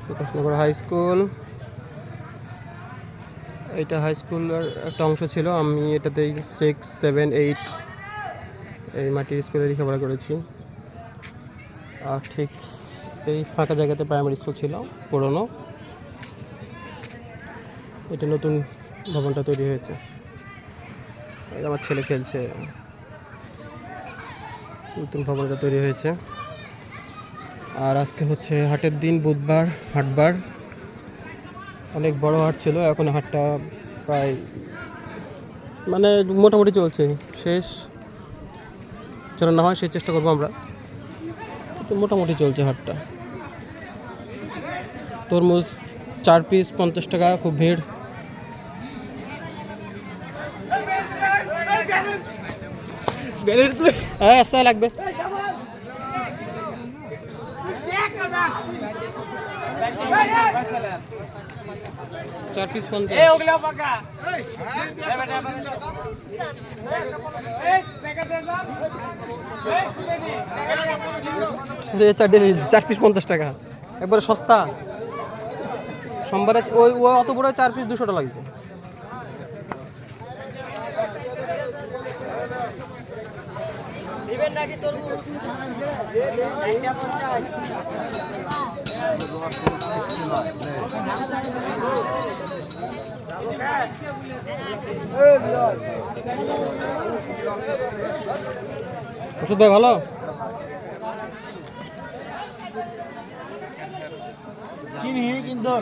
প্রকাশনগর high school, এইটা high স্কুলের একটা অংশ ছিল। আমি এটাতেই 6, 7, 8 এই মাটির স্কুলে লেখাপড়া করেছি। আর ঠিক এই ফাঁকা জায়গাতে প্রাইমারি স্কুল ছিল পুরনো। এটা নতুন ভবনটা তৈরি হয়েছে। আমার ছেলে খেলছে, নতুন ভবনটা তৈরি হয়েছে। আর আজকে হচ্ছে হাটের দিন, বুধবার, হাটবার। অনেক বড় হাট ছিল, এখন হাটটা প্রায় মানে মোটামুটি চলছে, শেষ যেন না হয় সেই চেষ্টা করবো আমরা, তো মোটামুটি চলছে হাটটা। তরমুজ 4 পিস 50 টাকা, খুব ভিড়। হ্যাঁ, আসতে লাগবে। 4 পিস 50। 4 পিস 50 টাকা, একবারে সস্তা। সোমবারে ওই অত বড় 4 পিস 200 টাকা লাগছে। ওষুধ ভাই ভালো? চিনি কিন্তু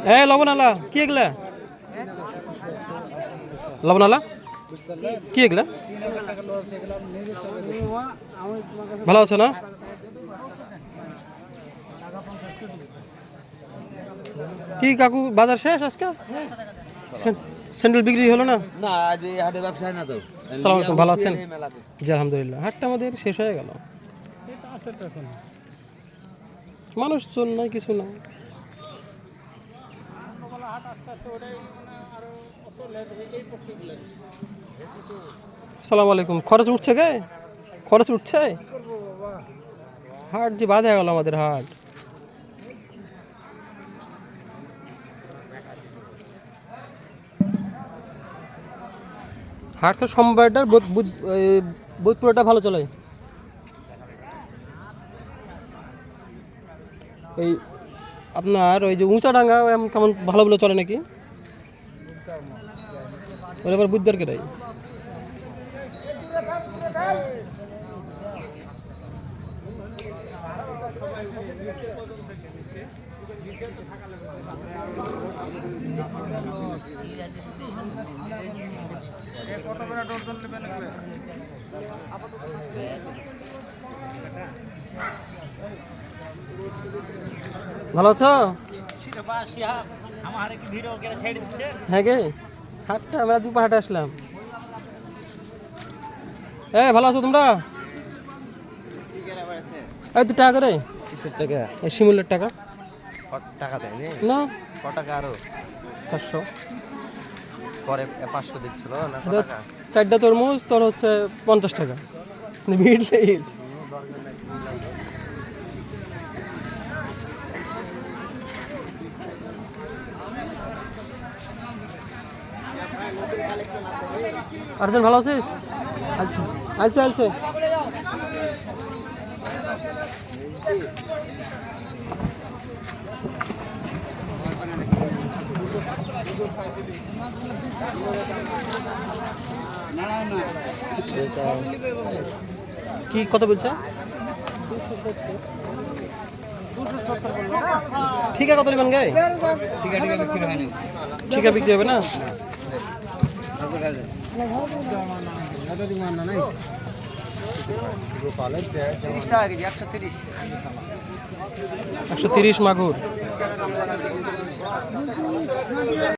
হ্যাঁ, লবণালা কি এগুলা? লবণালা কি এগুলা? ভালো আছে না? কি কাকু বাজার শেষ আজকে? স্যান্ডেল বিক্রি হলো না? না, আজ এই হাটে ব্যবসা হয় না তো। আসসালামু আলাইকুম, ভালো আছেন? জি আলহামদুলিল্লাহ। হাটটা আমাদের শেষ হয়ে গেল, মানুষজন নাই, কিছু না। আসসালামু আলাইকুম। খরচ উঠছে গে? খরচ উঠছে? হাট যে বাদ হয়ে গেল আমাদের হাট। হাট তো সোমবারটার বুধপুরটা ভালো চলে। এই আপনার ওই যে উঁচা ডাঙ্গা কেমন ভালো ভালো চলে নাকি? ওর এবার বুধবার কেটাই। ভালো আছো? হ্যাঁ গে, হাটটা আমরা দুপা হাটে আসলাম। ভালো আছো তোমরা? এই 2 টাকা করে। কিসের টাকা? এই শিমুলের টাকা। টাকা দেয় না, ক টাকা? আরো 400 পরে 500 দিচ্ছিল না? 4টা তরমুজ তোর হচ্ছে 50 টাকা। ভিড় লেগেছে। আর্জুন ভালো আছিস? আচ্ছা আচ্ছা আচ্ছা। কি কত বলছে? ঠিক আছে, কত নেবেন গে? ঠিক আছে বিক্রি হবে না? 130 মাগুর।